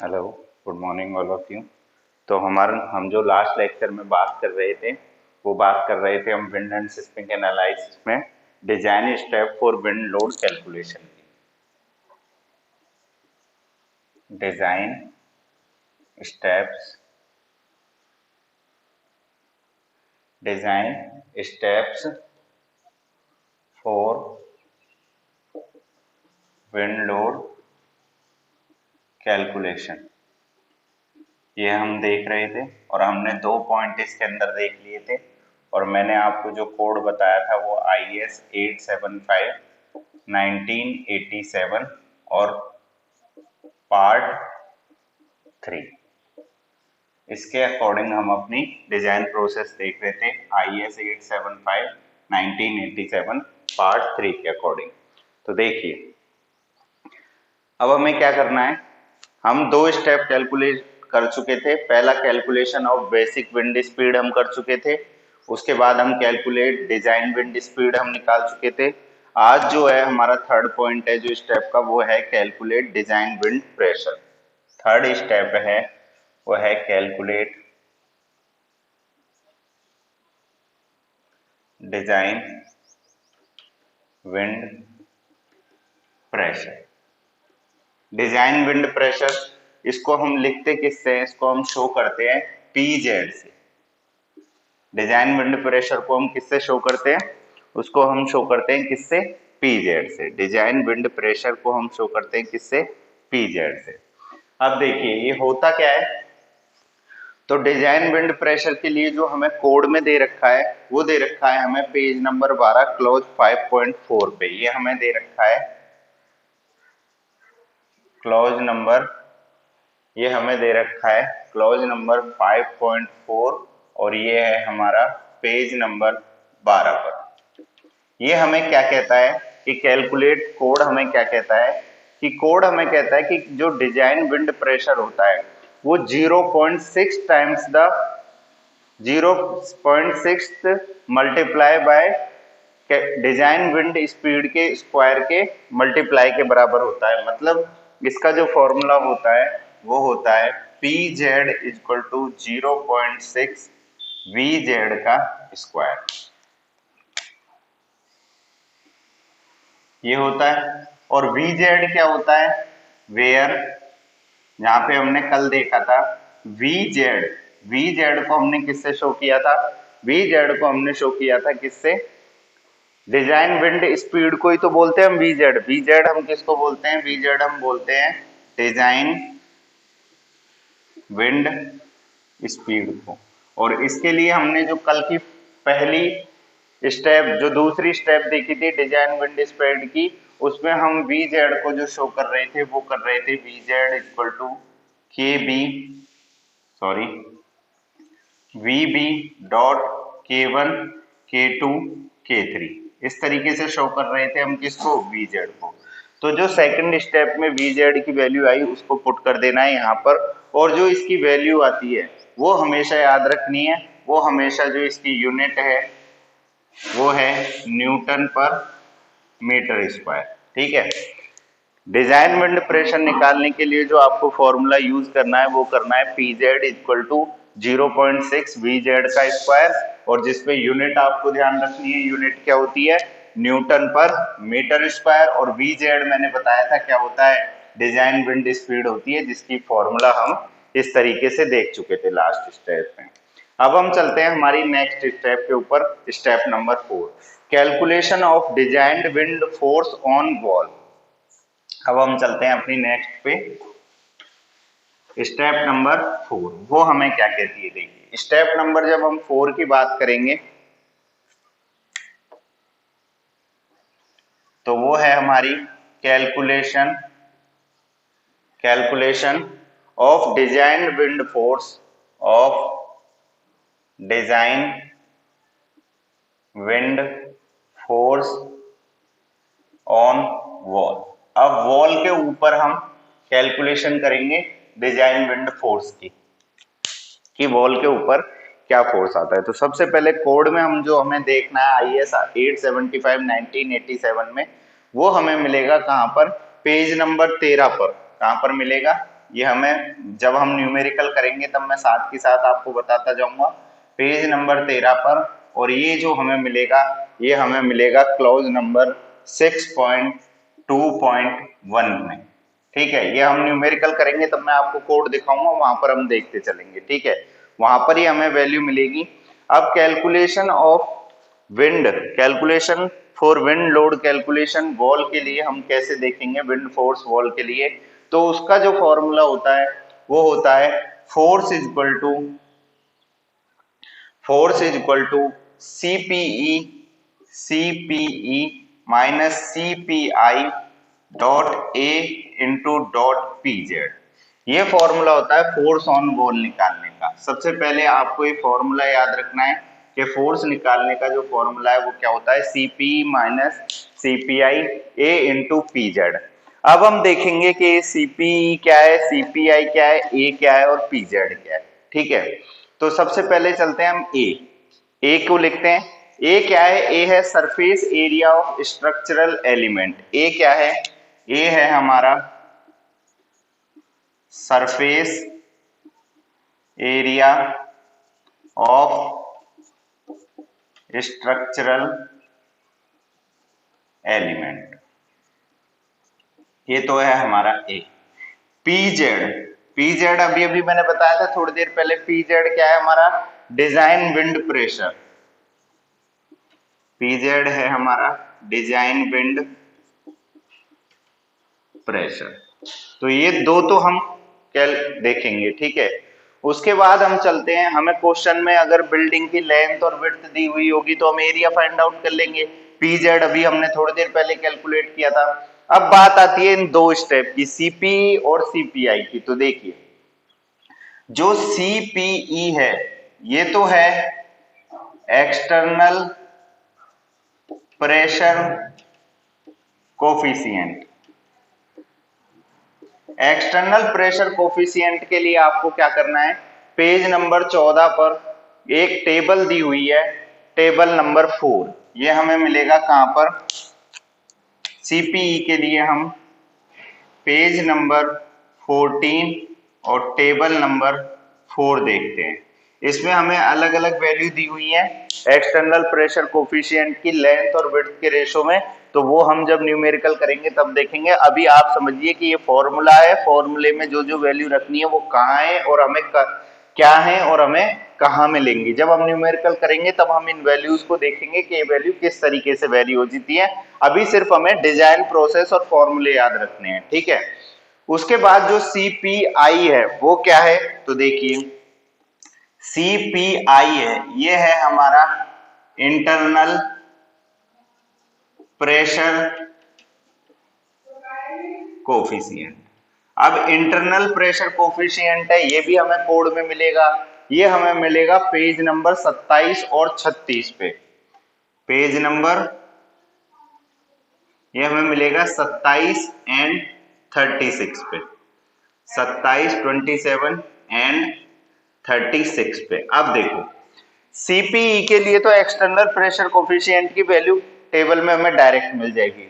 Hello, good morning all of you. तो हम जो लास्ट लेक्चर में बात कर रहे थे वो बात कर रहे थे हम विंड एंड सिस्मिक एनालिसिस में design step for wind load calculation की। Design steps design steps for wind load calculation, ये हम देख रहे थे और हमने 2 पॉइंट इसके अंदर देख लिए थे। और मैंने आपको जो कोड बताया था वो IS 875 1987 और पार्ट 3, इसके अकॉर्डिंग हम अपनी डिजाइन प्रोसेस देख रहे थे। IS 875 1987 पार्ट 3 के अकॉर्डिंग। तो देखिए अब हमें क्या करना है। हम 2 स्टेप कैलकुलेट कर चुके थे। पहला calculation of basic wind speed हम कर चुके थे, उसके बाद हम कैलकुलेट डिजाइन विंड स्पीड हम निकाल चुके थे। आज जो है हमारा थर्ड पॉइंट है जो स्टेप का, वो है calculate design wind pressure. Third step है वो है calculate design wind pressure. Design wind pressure इसको हम लिखते किससे हैं, इसको हम शो करते हैं PZ से। डिजाइन विंड प्रेशर को हम किससे शो करते हैं, उसको हम शो करते हैं किससे, PZ से। डिजाइन विंड प्रेशर को हम शो करते हैं किससे, PZ से। अब देखिए ये होता क्या है। तो डिजाइन विंड प्रेशर के लिए जो हमें कोड में दे रखा है वो दे रखा है हमें पेज नंबर 12 क्लॉज 5.4 पे। ये हमें दे रखा है क्लॉज नंबर, ये हमें दे रखा है क्लॉज नंबर 5.4 और ये है हमारा पेज नंबर 12 पर। ये हमें क्या कहता है कि कैलकुलेट कोड हमें क्या कहता है कि कोड हमें कहता है कि जो डिजाइन विंड प्रेशर होता है वो 0.6 times the 0.6 multiply by design wind speed के स्क्वायर के मल्टीप्लाई के बराबर होता है। मतलब इसका जो फॉर्मूला होता है वो होता है PZ इक्वल टू 0.6 VZ का स्क्वायर। ये होता है। और VZ क्या होता है, वेयर, यहाँ पे हमने कल देखा था VZ को हमने किससे शो किया था, VZ को हमने शो किया था किससे, डिजाइन विंड स्पीड को ही तो बोलते हैं हम VZ हम किसको बोलते हैं, VZ हम बोलते हैं डिजाइन विंड स्पीड को। और इसके लिए हमने जो कल की पहली स्टेप, जो दूसरी स्टेप देखी थी डिजाइन विंड स्पीड की, उसमें हम VZ को जो शो कर रहे थे वो कर रहे थे VZ equal to VB dot K1 K2 K3, इस तरीके से शो कर रहे थे हम किसको, VZ को। तो जो सेकंड स्टेप में VZ की वैल्यू आई उसको पुट कर देना है यहाँ पर, और जो इसकी वैल्यू आती है वो हमेशा याद रखनी है। वो हमेशा जो इसकी यूनिट है वो है न्यूटन पर मीटर स्क्वायर। ठीक है। डिजाइन विंड प्रेशर निकालने के लिए जो आपको फॉर्मूला यूज करना है वो करना है PZ इक्वल टू 0.6 VZ का स्क्वायर, और जिसपे यूनिट आपको ध्यान रखनी है, यूनिट क्या होती है, न्यूटन पर मीटर स्क्वायर। और VZ मैंने बताया था क्या होता है, डिजाइन विंड स्पीड होती है, जिसकी फॉर्मूला हम इस तरीके से देख चुके थे लास्ट स्टेप में। अब हम चलते हैं हमारी नेक्स्ट स्टेप के ऊपर, step number 4, calculation of designed wind force on wall. अब हम चलते हैं अपनी नेक्स्ट पे, स्टेप नंबर 4। वो हमें क्या कहती है, देखिए स्टेप नंबर जब हम 4 की बात करेंगे तो वो है हमारी calculation of design wind force of design wind force on wall. अब वॉल के ऊपर हम कैलकुलेशन करेंगे डिजाइन विंड फोर्स की, कि वॉल के ऊपर क्या फोर्स आता है। तो सबसे पहले कोड में हम जो हमें देखना है IS 875 1987 में, वो हमें मिलेगा कहां पर, पेज नंबर 13 पर। कहां पर मिलेगा, ये हमें जब हम न्यूमेरिकल करेंगे तब मैं साथ के साथ आपको बताता जाऊंगा। पेज नंबर 13 पर, और ये जो हमें मिलेगा ये हमें मिलेगा क्लॉज नंबर 6.2.1 में। ठीक है, ये हम न्यूमेरिकल करेंगे तब मैं आपको कोड दिखाऊंगा, वहां पर हम देखते चलेंगे। ठीक है, वहां पर ही हमें वैल्यू मिलेगी। अब calculation of wind, calculation for wind load calculation wall के लिए हम कैसे देखेंगे, विंड फोर्स वॉल के लिए, तो उसका जो फॉर्मूला होता है वो होता है force is equal to CPE minus CPI dot A into dot PZ. ये फॉर्मूला होता है फोर्स ऑन वॉल निकालने का। सबसे पहले आपको ये फॉर्मूला याद रखना है कि फोर्स निकालने का जो फॉर्मूला है वो क्या होता है, सीपी माइनस सीपीआई ए इंटू पीजेड। अब हम देखेंगे कि सीपी क्या है, सीपीआई क्या है, ए क्या है और पीजेड क्या है। ठीक है, तो सबसे पहले चलते हैं हम ए को लिखते हैं। ए क्या है, ए है surface area of structural element. A क्या है, ए है हमारा surface area of structural element, ये तो है हमारा ए। पीजेड, पीजेड अभी अभी मैंने बताया था थोड़ी देर पहले, पीजेड क्या है हमारा, डिजाइन विंड प्रेशर। पीजेड है हमारा डिजाइन विंड प्रेशर। तो ये दो तो हम कैल देखेंगे। ठीक है, उसके बाद हम चलते हैं, हमें क्वेश्चन में अगर बिल्डिंग की लेंथ और विड्थ दी हुई होगी तो हम एरिया फाइंड आउट कर लेंगे। पीजेड अभी हमने थोड़ी देर पहले कैलकुलेट किया था। अब बात आती है इन दो स्टेप की, सीपीई और सीपीआई की। तो देखिए, जो सीपीई है ये तो है external pressure coefficient. External pressure coefficient के लिए आपको क्या करना है, पेज नंबर 14 पर एक टेबल दी हुई है, टेबल नंबर 4। ये हमें मिलेगा कहां पर, सीपीई के लिए हम पेज नंबर 14 और टेबल नंबर 4 देखते हैं। इसमें हमें अलग अलग वैल्यू दी हुई है एक्सटर्नल प्रेशर कोफिशिएंट की लेंथ और विड्थ के रेशो में, तो वो हम जब न्यूमेरिकल करेंगे तब देखेंगे। अभी आप समझिए कि ये फॉर्मूला है, फॉर्मूले में जो जो वैल्यू रखनी है वो कहाँ है और हमें क्या है और हमें कहाँ मिलेंगी। जब हम न्यूमेरिकल करेंगे तब हम इन वैल्यूज को देखेंगे कि ये वैल्यू किस तरीके से वैरी हो जाती है। अभी सिर्फ हमें डिजाइन प्रोसेस और फॉर्मूले याद रखने हैं। ठीक है, उसके बाद जो सीपीआई है वो क्या है, तो देखिए सीपीआई है, ये है हमारा इंटरनल प्रेशर कोफिशिएंट। अब इंटरनल प्रेशर कोफिशिएंट है, ये भी हमें कोड में मिलेगा। ये हमें मिलेगा पेज नंबर 27 और 36 पे। पेज नंबर ये हमें मिलेगा 27 एंड 36 पे, 27, 27 एंड 36 पे। अब देखो, सीपीई के लिए तो एक्सटर्नल प्रेशर कोफिशिएंट की वैल्यू टेबल में हमें डायरेक्ट मिल जाएगी,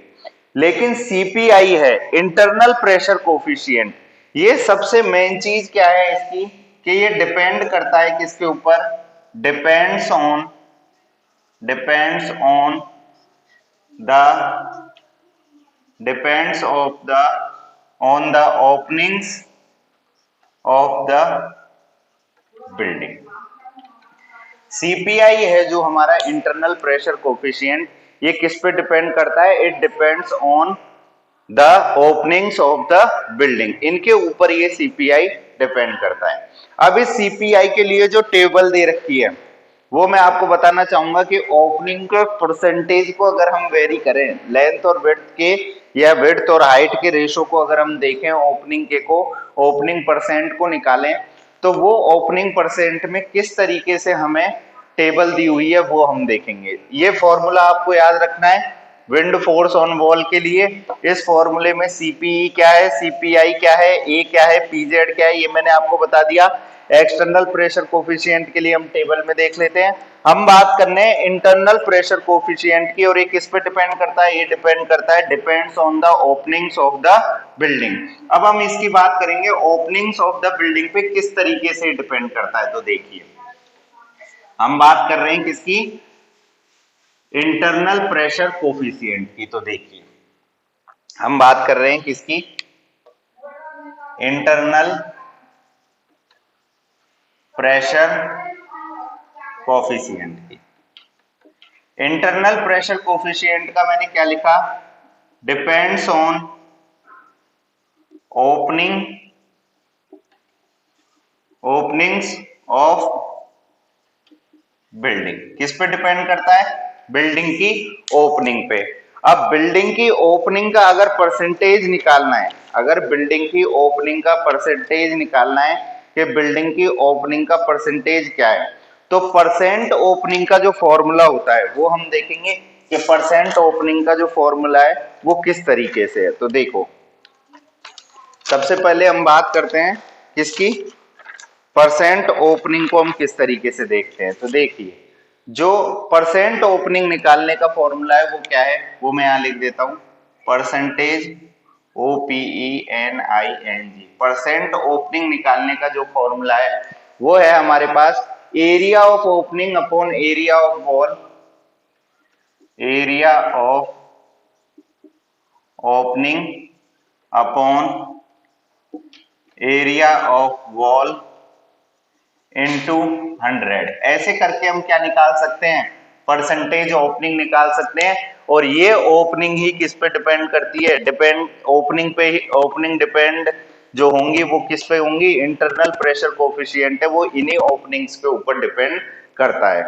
लेकिन सीपीआई है इंटरनल प्रेशर कोफिशिएंट। ये सबसे मेन चीज क्या है इसकी, कि ये डिपेंड करता है किसके ऊपर, depends on the openings of the building. CPI है जो हमारा इंटरनल प्रेशर कोफिशिएंट, ये किस पे डिपेंड करता है, it depends on the openings of the building. इनके ऊपर ये सीपीआई डिपेंड करता है। अब इस सीपीआई के लिए जो टेबल दे रखी है वो मैं आपको बताना चाहूंगा कि ओपनिंग के परसेंटेज को अगर हम वेरी करें, लेंथ और विड्थ के या विड्थ और हाइट के रेशो को अगर हम देखें, ओपनिंग परसेंट को निकालें, तो वो ओपनिंग परसेंट में किस तरीके से हमें टेबल दी हुई है वो हम देखेंगे। ये फॉर्मूला आपको याद रखना है विंड फोर्स ऑन वॉल के लिए। इस फॉर्मूले में सीपीई क्या है, सीपीआई क्या है, ए क्या है, पीजेड क्या है, ये मैंने आपको बता दिया। एक्सटर्नल प्रेशर कोफिशिएंट के लिए हम टेबल में देख लेते हैं। हम बात करने हैं इंटरनल प्रेशर कोफिशिएंट की, और ये किस पे डिपेंड करता है? ये डिपेंड करता है, depends on the openings of the building. अब हम इसकी बात करेंगे ओपनिंग्स ऑफ द बिल्डिंग पे किस तरीके से डिपेंड करता है। तो देखिए, हम बात कर रहे हैं किसकी? इंटरनल प्रेशर कोफिशिएंट की। तो देखिए, हम बात कर रहे हैं किसकी? इंटरनल प्रेशर कोफिशिएंट की। इंटरनल प्रेशर कोफिशिएंट का मैंने क्या लिखा? Depends on openings of building. किस पे डिपेंड करता है? बिल्डिंग की ओपनिंग पे। अब बिल्डिंग की ओपनिंग का अगर परसेंटेज निकालना है, अगर बिल्डिंग की ओपनिंग का परसेंटेज निकालना है कि बिल्डिंग की ओपनिंग का परसेंटेज क्या है, तो परसेंट ओपनिंग का जो फॉर्मूला होता है वो हम देखेंगे कि परसेंट ओपनिंग का जो फॉर्मूला है वो किस तरीके से है। तो देखो, सबसे पहले हम बात करते हैं किसकी? परसेंट ओपनिंग को हम किस तरीके से देखते हैं। तो देखिए, जो परसेंट ओपनिंग निकालने का फॉर्मूला है वो क्या है, वो मैं यहां लिख देता हूं। परसेंटेज, OPENING, परसेंट ओपनिंग निकालने का जो फॉर्मूला है वो है हमारे पास area of opening upon area of wall, area of opening upon area of wall into 100। ऐसे करके हम क्या निकाल सकते हैं? परसेंटेज ओपनिंग निकाल सकते हैं। और ये ओपनिंग ही किस पे डिपेंड करती है? ओपनिंग पे ही, ओपनिंग डिपेंड जो होंगी वो किस पे होंगी? इंटरनल प्रेशर कोफिशिएंट है वो इन्हीं ओपनिंग्स के ऊपर डिपेंड करता है।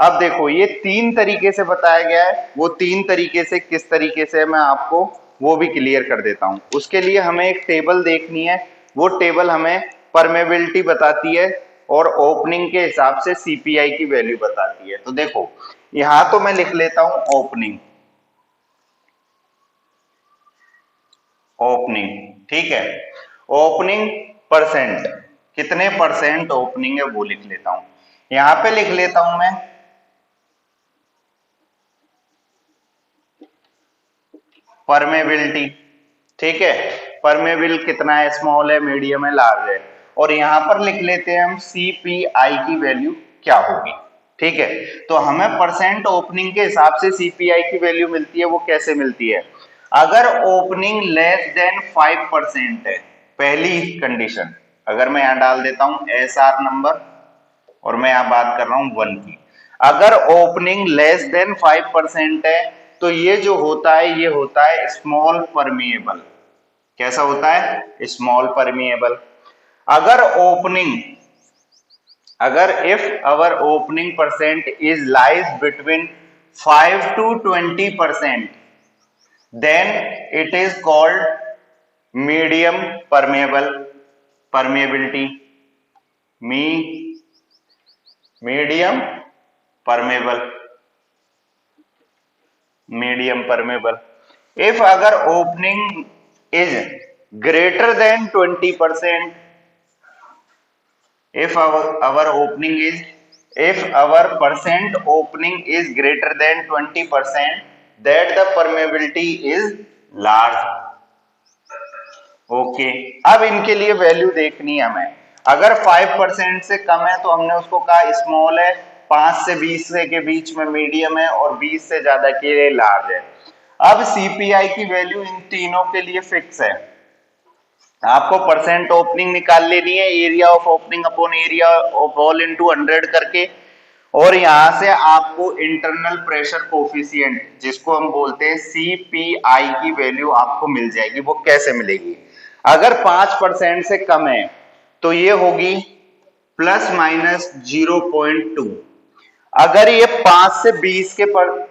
अब देखो, ये 3 तरीके से बताया गया है, वो 3 तरीके से किस तरीके से मैं आपको वो भी क्लियर कर देता हूं। उसके लिए हमें एक टेबल देखनी है, वो टेबल हमें परमेबिलिटी बताती है और ओपनिंग के हिसाब से सीपीआई की वैल्यू बताती है। तो देखो, यहां तो मैं लिख लेता हूं ओपनिंग, ठीक है। ओपनिंग परसेंट, कितने परसेंट ओपनिंग है वो लिख लेता हूं। यहां पे लिख लेता हूं मैं परमेबिलिटी, ठीक है। परमेबिल कितना है? स्मॉल है, मीडियम है, लार्ज है। और यहां पर लिख लेते हैं हम सीपीआई की वैल्यू क्या होगी, ठीक है। तो हमें परसेंट ओपनिंग के हिसाब से सीपीआई की वैल्यू मिलती है। वो कैसे मिलती है? अगर ओपनिंग लेस देन 5% है, पहली कंडीशन, अगर मैं यहां डाल देता हूं एसआर नंबर, और मैं यहां बात कर रहा हूं 1 की। अगर ओपनिंग लेस देन 5% है तो ये जो होता है ये होता है स्मॉल परमिएबल। कैसा होता है? Small permeable. अगर if our opening percent is lies between 5 to 20%, then it is called medium permeability, medium permeable. If अगर opening is greater than 20%, if our percent opening is greater than 20%, that the permeability is large। Okay, अब इनके लिए value देखनी है हमें। अगर 5% से कम है तो हमने उसको कहा स्मॉल है, 5 से 20 के बीच में मीडियम है, और 20 से ज्यादा के लिए लार्ज है। अब सीपीआई की वैल्यू इन तीनों के लिए फिक्स है। आपको परसेंट ओपनिंग निकाल लेनी है, area of opening upon area of wall into 100 करके, और यहां से आपको इंटरनल प्रेशर कोफिशिएंट जिसको हम बोलते हैं सीपीआई की वैल्यू आपको मिल जाएगी। वो कैसे मिलेगी? अगर 5% से कम है तो ये होगी ±0.2। अगर ये 5 से 20 के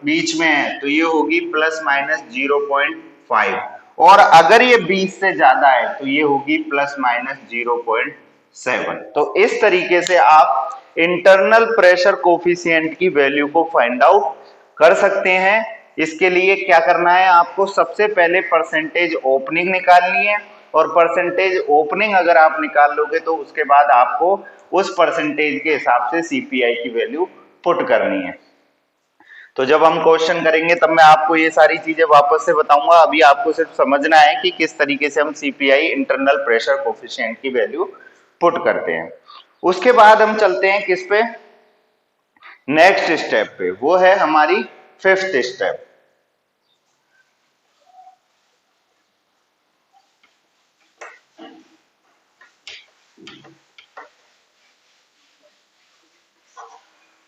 बीच में है तो ये होगी ±0.5, और अगर ये 20 से ज्यादा है तो ये होगी ±0.7। तो इस तरीके से आप इंटरनल प्रेशर कोफिशिएंट की वैल्यू को फाइंड आउट कर सकते हैं। इसके लिए क्या करना है आपको? सबसे पहले परसेंटेज ओपनिंग निकालनी है, और परसेंटेज ओपनिंग अगर आप निकाल लोगे तो उसके बाद आपको उस परसेंटेज के हिसाब से सीपीआई की वैल्यू पुट करनी है। तो जब हम क्वेश्चन करेंगे तब मैं आपको ये सारी चीजें वापस से बताऊंगा। अभी आपको सिर्फ समझना है कि किस तरीके से हम सीपीआई इंटरनल प्रेशर कोफिशिएंट की वैल्यू पुट करते हैं। उसके बाद हम चलते हैं किस पे, नेक्स्ट स्टेप पे, वो है हमारी फिफ्थ स्टेप।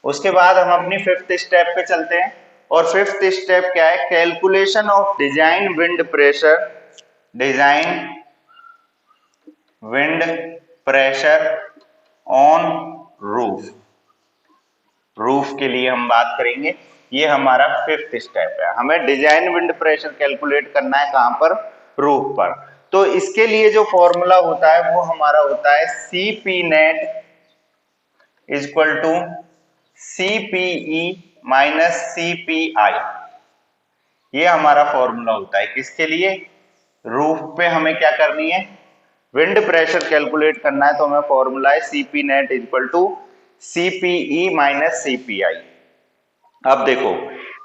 उसके बाद हम अपनी फिफ्थ स्टेप पे चलते हैं और फिफ्थ स्टेप क्या है, calculation of design wind pressure, design wind pressure on roof. Roof के लिए हम बात करेंगे, ये हमारा फिफ्थ स्टेप है। हमें डिजाइन विंड प्रेशर कैलकुलेट करना है कहां पर, रूफ पर। तो इसके लिए जो फॉर्मूला होता है वो हमारा होता है CP net is equal to CPE minus CPI. ये हमारा फॉर्मूला होता है किसके लिए, रूफ पे हमें क्या करनी है, विंड प्रेशर कैलकुलेट करना है। तो हमें फॉर्मूला है CP net is equal to CPE minus CPI. अब देखो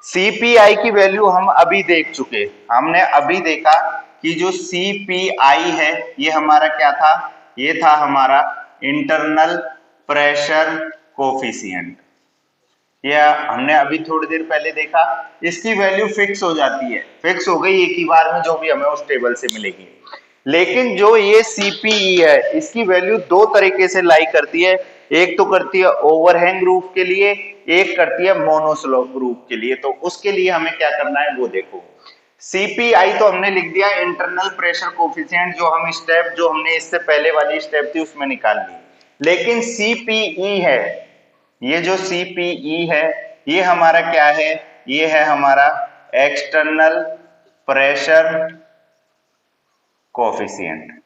सीपीआई की वैल्यू हम अभी देख चुके, हमने अभी देखा कि जो सीपीआई है ये हमारा क्या था, ये था हमारा इंटरनल प्रेशर कोफिशिएंट। यह हमने अभी थोड़ी देर पहले देखा। इसकी वैल्यू फिक्स हो जाती है, फिक्स हो गई एक ही बार में, जो भी हमें उस टेबल से मिलेगी। लेकिन जो ये सीपीई है इसकी वैल्यू दो तरीके से लाई करती है, एक तो करती है ओवरहैंग रूफ के लिए, एक करती है मोनोस्लोप रूफ के लिए। तो उसके लिए हमें क्या करना है वो देखो। सीपीआई तो हमने लिख दिया इंटरनल प्रेशर कोफिशिएंट, जो हम स्टेप जो हमने इससे पहले वाली स्टेप थी उसमें निकाल ली। लेकिन सीपीई है, ये जो सीपीई है ये हमारा क्या है, ये है हमारा एक्सटर्नल प्रेशर कोफिशिएंट।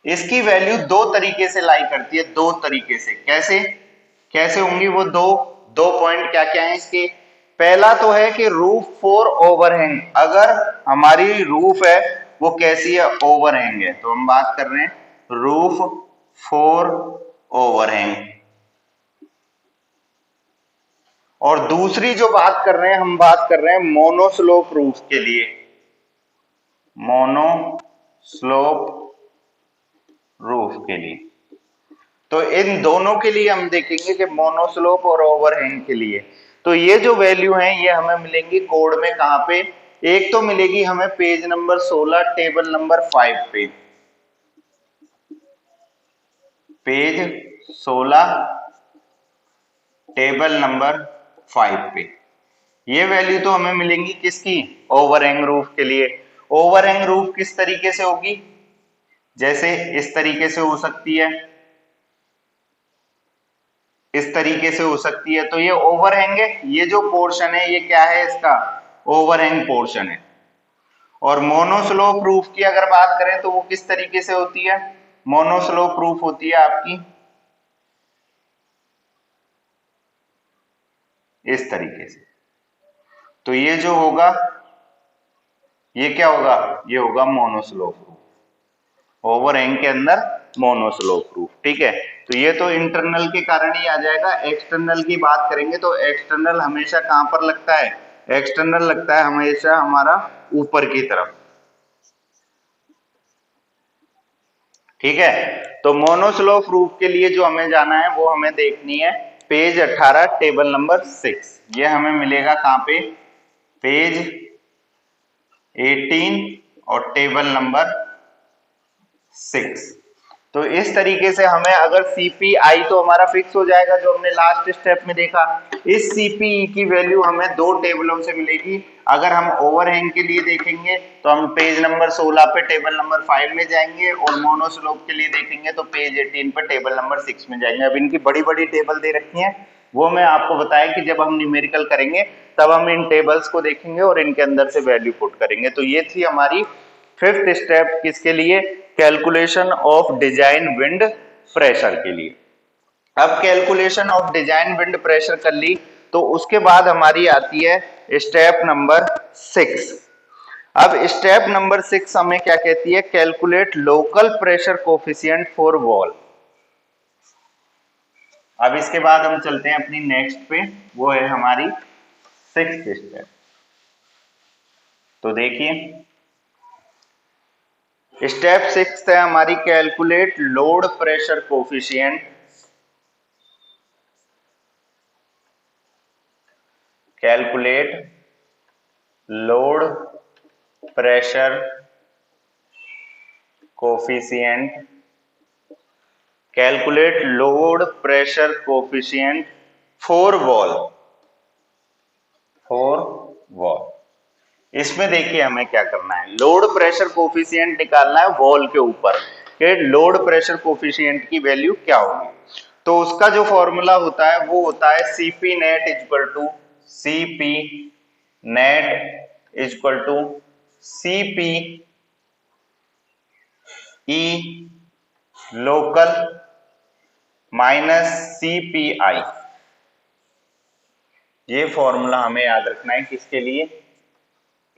इसकी वैल्यू दो तरीके से लाई करती है, दो तरीके से। कैसे कैसे होंगी वो दो पॉइंट क्या क्या है इसके। पहला तो है कि रूफ फॉर ओवरहैंग, अगर हमारी रूफ है वो कैसी है, ओवरहैंग है, तो हम बात कर रहे हैं रूफ फॉर ओवरहैंग। और दूसरी जो बात कर रहे हैं, हम बात कर रहे हैं मोनोस्लोप रूफ के लिए, मोनोस्लोप रूफ के लिए। तो इन दोनों के लिए हम देखेंगे कि मोनोस्लोप और ओवरहैंग के लिए तो ये जो वैल्यू है ये हमें मिलेंगी कोड में कहां पे, एक तो मिलेगी हमें पेज नंबर 16 टेबल नंबर 5 पे, पेज 16 टेबल नंबर 5 पे। ये वैल्यू तो हमें मिलेंगी किसकी, ओवरहैंग रूफ के लिए। ओवरहैंग रूफ किस तरीके से होगी, जैसे इस तरीके से हो सकती है, इस तरीके से हो सकती है। तो ये ओवरहैंग है, ये जो पोर्शन है ये क्या है, इसका ओवरहैंग पोर्शन है। और मोनोस्लोप रूफ की अगर बात करें तो वो किस तरीके से होती है, मोनोस्लोप रूफ होती है आपकी इस तरीके से। तो ये जो होगा ये क्या होगा, ये होगा मोनोस्लोप रूफ, ओवरहैंग के अंदर मोनोस्लोप रूफ। ठीक है, तो ये तो इंटरनल के कारण ही आ जाएगा। एक्सटर्नल की बात करेंगे तो एक्सटर्नल हमेशा कहां पर लगता है, एक्सटर्नल लगता है हमेशा हमारा ऊपर की तरफ। ठीक है, तो मोनोस्लोप रूफ के लिए जो हमें जाना है वो हमें देखनी है पेज 18 टेबल नंबर 6। ये हमें मिलेगा कहां पे, पेज 18 और टेबल नंबर 6। तो इस तरीके से हमें अगर सीपीआई तो हमारा फिक्स हो जाएगा जो हमने लास्ट स्टेप में देखा। इस सीपीई की वैल्यू हमें दो टेबलों से मिलेगी। अगर हम ओवरहैंग के लिए देखेंगे तो हम पेज नंबर 16 पे टेबल नंबर 5 में जाएंगे, और मोनोस्लोप के लिए देखेंगे तो पेज 18 पे टेबल नंबर 6 में जाएंगे। अब इनकी बड़ी बड़ी टेबल दे रखी है, वो मैं आपको बताया कि जब हम न्यूमेरिकल करेंगे तब हम इन टेबल्स को देखेंगे और इनके अंदर से वैल्यू पुट करेंगे। तो ये थी हमारी फिफ्थ स्टेप किसके लिए, calculation of design wind pressure के लिए। अब calculation of design wind pressure कर ली तो उसके बाद हमारी आती है स्टेप नंबर 6। अब स्टेप नंबर 6 हमें क्या कहती है, calculate local pressure coefficient for wall. अब इसके बाद हम चलते हैं अपनी नेक्स्ट पे, वो है हमारी 6th स्टेप। तो देखिए स्टेप 6 है हमारी, calculate load pressure coefficient, calculate load pressure coefficient, calculate load pressure coefficient for wall, for wall. इसमें देखिए हमें क्या करना है, लोड प्रेशर कोफिशिएंट निकालना है वॉल के ऊपर कि लोड प्रेशर कोफिशिएंट की वैल्यू क्या होगी। तो उसका जो फॉर्मूला होता है वो होता है CP net equal to CP net equal to CP E local minus CPI. ये फॉर्मूला हमें याद रखना है किसके लिए,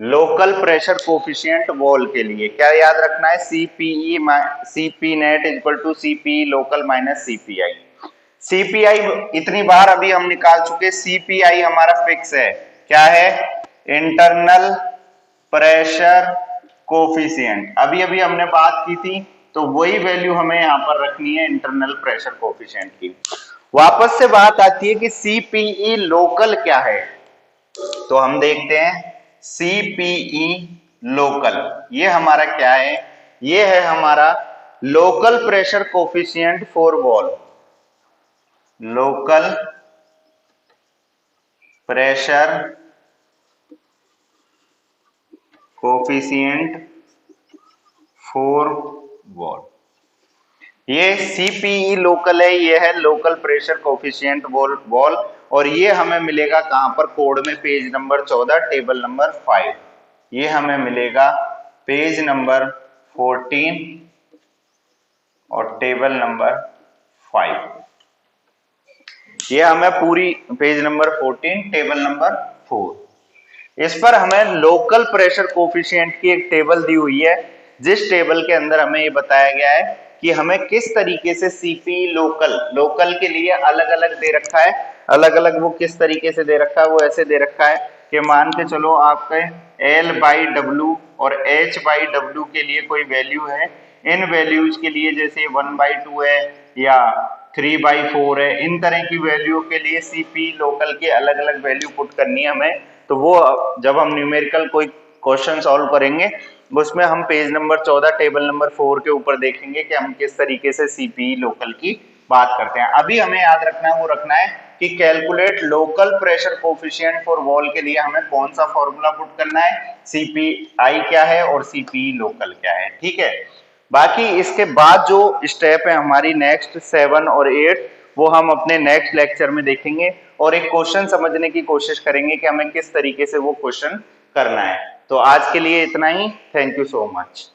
लोकल प्रेशर कोफिशिएंट वॉल के लिए। क्या याद रखना है, CPE CP net equal to CP local minus CPI. CPI इतनी बार अभी हम निकाल चुके, सीपीआई हमारा फिक्स है, क्या है, इंटरनल प्रेशर कोफिशिएंट। अभी अभी हमने बात की थी, तो वही वैल्यू हमें यहाँ पर रखनी है इंटरनल प्रेशर कोफिशिएंट की। वापस से बात आती है कि सीपीई लोकल क्या है, तो हम देखते हैं सीपीई लोकल, ये हमारा क्या है, ये है हमारा local pressure coefficient for wall, local pressure coefficient for wall. ये सीपीई लोकल है, ये है लोकल प्रेशर कोफिशिएंट वॉल, और ये हमें मिलेगा कहां पर, कोड में पेज नंबर 14 टेबल नंबर 5। ये हमें मिलेगा पेज नंबर 14 और टेबल नंबर 5। ये हमें पूरी पेज नंबर 14 टेबल नंबर 4। इस पर हमें लोकल प्रेशर कोफिशिएंट की एक टेबल दी हुई है, जिस टेबल के अंदर हमें ये बताया गया है कि हमें किस तरीके से सीपी लोकल के लिए अलग अलग दे रखा है। अलग अलग वो किस तरीके से दे रखा है, वो ऐसे दे रखा है कि मान के चलो आपके L/W और H/W के लिए कोई वैल्यू है, इन वैल्यूज के लिए जैसे 1/2 है या 3/4 है, इन तरह की वैल्यू के लिए सीपी लोकल के अलग अलग वैल्यू पुट करनी है हमें। तो वो जब हम न्यूमेरिकल कोई क्वेश्चन सॉल्व करेंगे उसमें हम पेज नंबर 14 टेबल नंबर 4 के ऊपर देखेंगे कि हम किस तरीके से सीपी लोकल की बात करते हैं। अभी हमें याद रखना है, वो रखना है कि calculate local pressure coefficient for wall के लिए हमें कौन सा फॉर्मूला पुट करना है, सीपीआई क्या है और सीपी लोकल क्या है, ठीक है। बाकी इसके बाद जो स्टेप है हमारी नेक्स्ट 7 और 8, वो हम अपने नेक्स्ट लेक्चर में देखेंगे और एक क्वेश्चन समझने की कोशिश करेंगे कि हमें किस तरीके से वो क्वेश्चन करना है। तो आज के लिए इतना ही, थैंक यू सो मच।